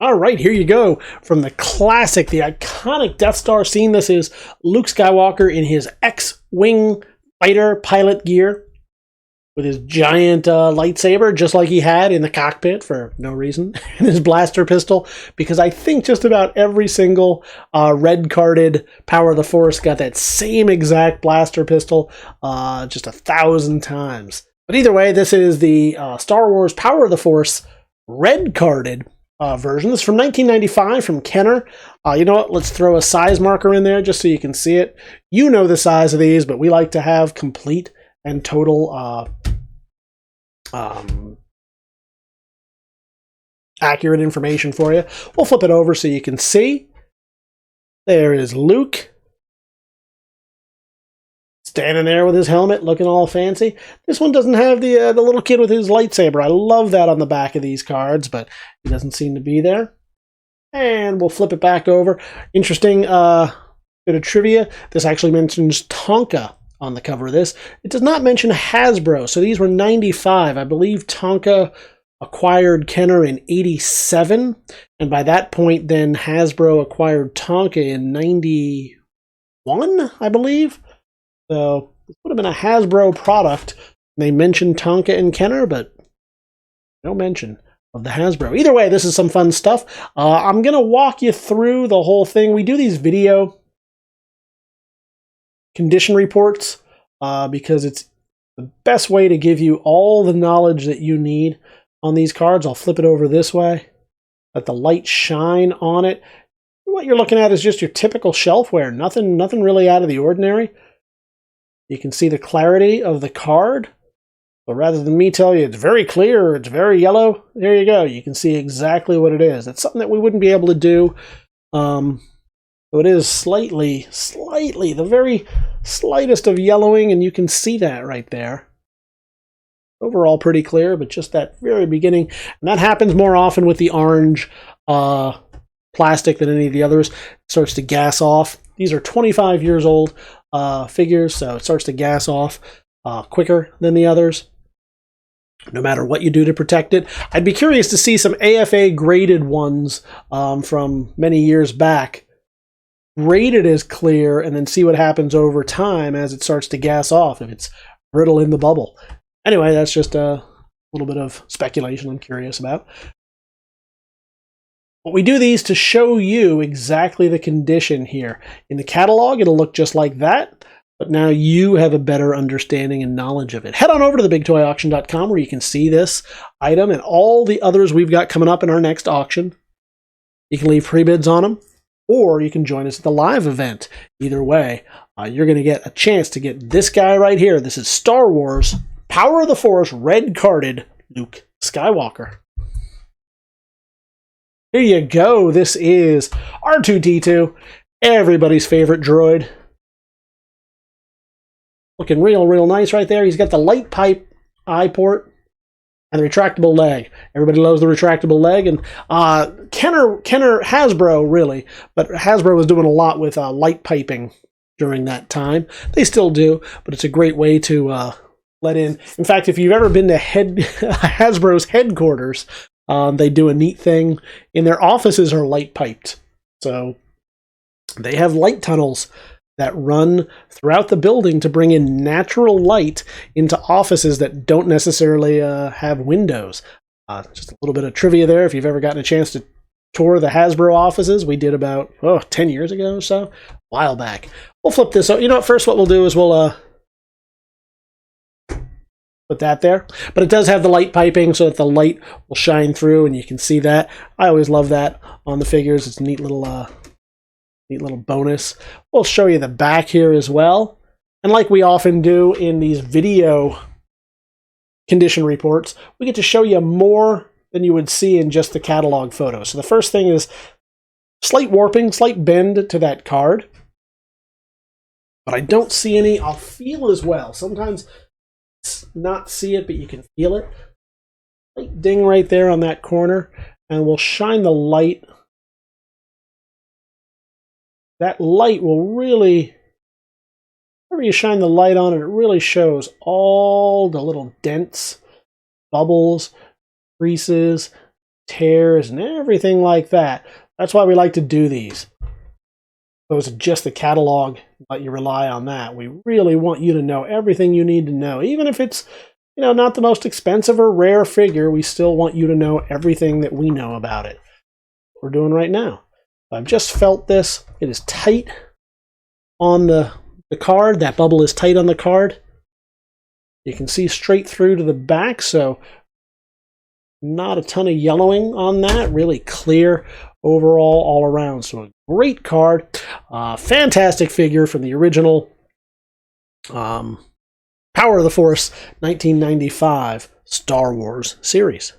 All right, here you go. From the classic, the iconic Death Star scene, this is Luke Skywalker in his X-Wing fighter pilot gear with his giant lightsaber, just like he had in the cockpit for no reason, and his blaster pistol, because I think just about every single red-carded Power of the Force got that same exact blaster pistol just 1,000 times. But either way, this is the Star Wars Power of the Force red-carded version. This is from 1995 from Kenner. You know what? Let's throw a size marker in there just so you can see it. You know the size of these, but we like to have complete and total accurate information for you. We'll flip it over so you can see. There is Luke standing there with his helmet looking all fancy. This one doesn't have the little kid with his lightsaber. I love that on the back of these cards, but he doesn't seem to be there. And we'll flip it back over. Interesting bit of trivia. This actually mentions Tonka on the cover of this. It does not mention Hasbro, so these were 95. I believe Tonka acquired Kenner in 87, and by that point then Hasbro acquired Tonka in 91, I believe. So this would have been a Hasbro product. They mentioned Tonka and Kenner, but no mention of the Hasbro. Either way, this is some fun stuff. I'm going to walk you through the whole thing. We do these video condition reports because it's the best way to give you all the knowledge that you need on these cards. I'll flip it over this way, let the light shine on it. What you're looking at is just your typical shelfware, nothing really out of the ordinary. You can see the clarity of the card, but rather than me tell you it's very clear, it's very yellow, there you go. You can see exactly what it is. It's something that we wouldn't be able to do. So it is slightly, the very slightest of yellowing, and you can see that right there. Overall pretty clear, but just that very beginning. And that happens more often with the orange plastic than any of the others. It starts to gas off. These are 25 years old figures, so it starts to gas off quicker than the others, no matter what you do to protect it. I'd be curious to see some AFA graded ones from many years back, rated as clear, and then see what happens over time as it starts to gas off, if it's brittle in the bubble. Anyway, that's just a little bit of speculation I'm curious about. But we do these to show you exactly the condition here. In the catalog, it'll look just like that, but now you have a better understanding and knowledge of it. Head on over to TheBigToyAuction.com where you can see this item and all the others we've got coming up in our next auction. You can leave pre-bids on them, or you can join us at the live event. Either way, you're going to get a chance to get this guy right here. This is Star Wars Power of the Force red-carded Luke Skywalker. Here you go. This is R2-D2, everybody's favorite droid. Looking real nice right there. He's got the light pipe eye port and the retractable leg. Everybody loves the retractable leg. And Kenner, Hasbro, really, but Hasbro was doing a lot with light piping during that time. They still do, but it's a great way to let in. In fact, if you've ever been to Hasbro's headquarters, they do a neat thing. In their offices are light piped. So they have light tunnels that run throughout the building to bring in natural light into offices that don't necessarily have windows. Just a little bit of trivia there. If you've ever gotten a chance to tour the Hasbro offices, we did about 10 years ago or so, a while back. We'll flip this up. You know what? First, what we'll do is we'll put that there. But it does have the light piping so that the light will shine through, and you can see that. I always love that on the figures. It's a neat little bonus. We'll show you the back here as well. And like we often do in these video condition reports, we get to show you more than you would see in just the catalog photo. So the first thing is slight warping, slight bend to that card. But I don't see any. I'll feel as well. Sometimes not see it, but you can feel it. Light ding right there on that corner, and we'll shine the light. That light will really, whenever you shine the light on it, it really shows all the little dents, bubbles, creases, tears and everything like that. That's why we like to do these. Those are just the catalog, let you rely on that. We really want you to know everything you need to know. Even if it's, you know, not the most expensive or rare figure, we still want you to know everything that we know about it. We're doing right now. I've just felt this. It is tight on the card. That bubble is tight on the card. You can see straight through to the back, so not a ton of yellowing on that. Really clear overall all around. So a great card. Fantastic figure from the original Power of the Force 1995 Star Wars series.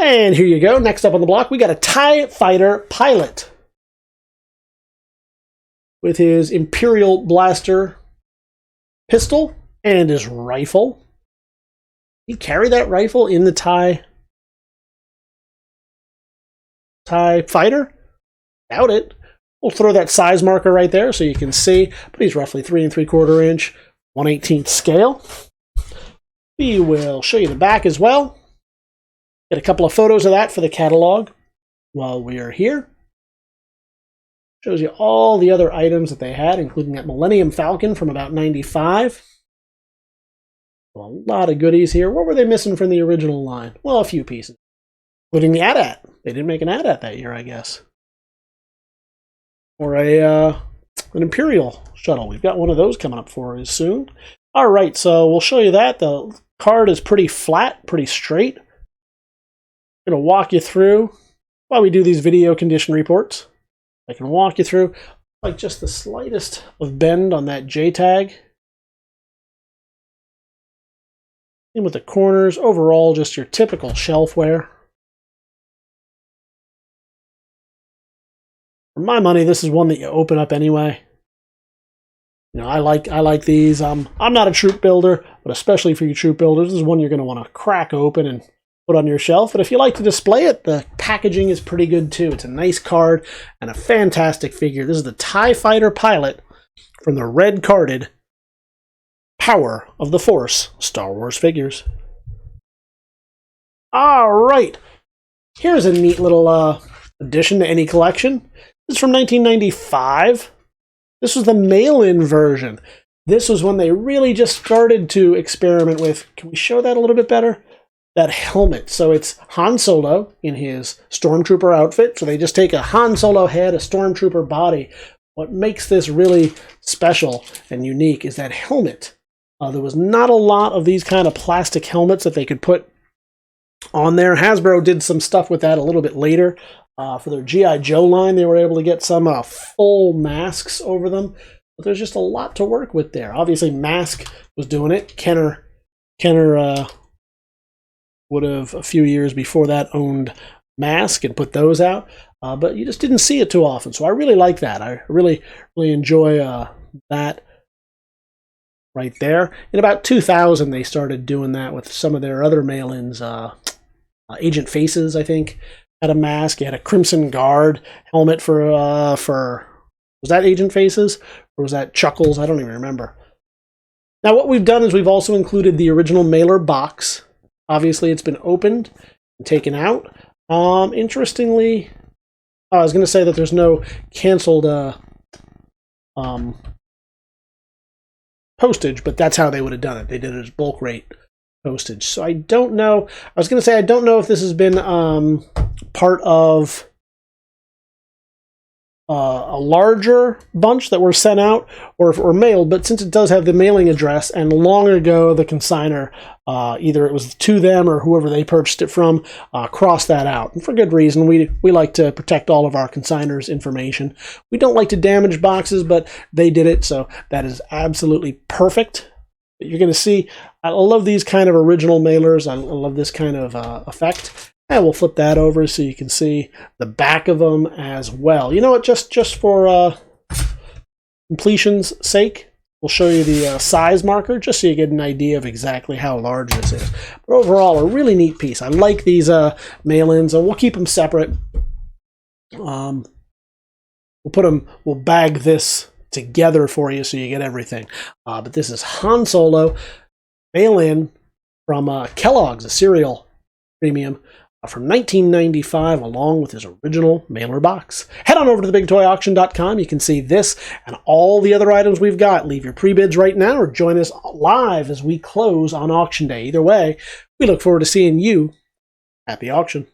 And here you go. Next up on the block, we got a TIE Fighter pilot with his Imperial blaster pistol and his rifle. He carry that rifle in the TIE Fighter? Doubt it. We'll throw that size marker right there so you can see, but he's roughly 3 3/4 inch, 1/18 scale. We will show you the back as well. Get a couple of photos of that for the catalog while we are here. Shows you all the other items that they had, including that Millennium Falcon from about 95. A lot of goodies here. What were they missing from the original line? Well, a few pieces, including the AT-AT. They didn't make an AT-AT that year, I guess. Or an Imperial shuttle. We've got one of those coming up for us soon. All right, so we'll show you that. The card is pretty flat, pretty straight. I'm going to walk you through while we do these video condition reports. I can walk you through like just the slightest of bend on that J-tag. In with the corners, overall just your typical shelf wear. For my money, this is one that you open up anyway. You know, I like these. I'm not a troop builder, but especially for you troop builders, this is one you're going to want to crack open and put on your shelf. But if you like to display it, the packaging is pretty good too. It's a nice card and a fantastic figure. This is the TIE Fighter pilot from the red carded Power of the Force Star Wars figures. All right, here's a neat little addition to any collection. This is from 1995. This was the mail-in version. This was when they really just started to experiment with, can we show that a little bit better? That helmet. So it's Han Solo in his Stormtrooper outfit. So they just take a Han Solo head, a Stormtrooper body. What makes this really special and unique is that helmet. There was not a lot of these kind of plastic helmets that they could put on there. Hasbro did some stuff with that a little bit later. For their G.I. Joe line, they were able to get some full masks over them. But there's just a lot to work with there. Obviously, Mask was doing it. Kenner would have, a few years before that, owned Mask and put those out. But you just didn't see it too often. So I really like that. I really enjoy that right there. In about 2000, they started doing that with some of their other mail-ins. Agent Faces, I think, had a mask. He had a Crimson Guard helmet for was that Agent Faces? Or was that Chuckles? I don't even remember. Now what we've done is we've also included the original mailer box. Obviously it's been opened and taken out. Interestingly, I was going to say that there's no canceled postage, but that's how they would have done it. They did it as bulk rate postage. So I don't know. I was going to say I don't know if this has been part of a larger bunch that were sent out or mailed, but since it does have the mailing address, and long ago the consigner, either it was to them or whoever they purchased it from, crossed that out. And for good reason. We like to protect all of our consigners' information. We don't like to damage boxes, but they did it, so that is absolutely perfect. But you're going to see, I love these kind of original mailers. I love this kind of effect. And we'll flip that over so you can see the back of them as well. You know what, just for completion's sake, we'll show you the size marker just so you get an idea of exactly how large this is. But overall, a really neat piece. I like these mail-ins, and we'll keep them separate. We'll bag this together for you so you get everything. But this is Han Solo mail-in from Kellogg's, a cereal premium from 1995, along with his original mailer box. Head on over to TheBigToyAuction.com. You can see this and all the other items we've got. Leave your pre-bids right now or join us live as we close on auction day. Either way, we look forward to seeing you at the auction.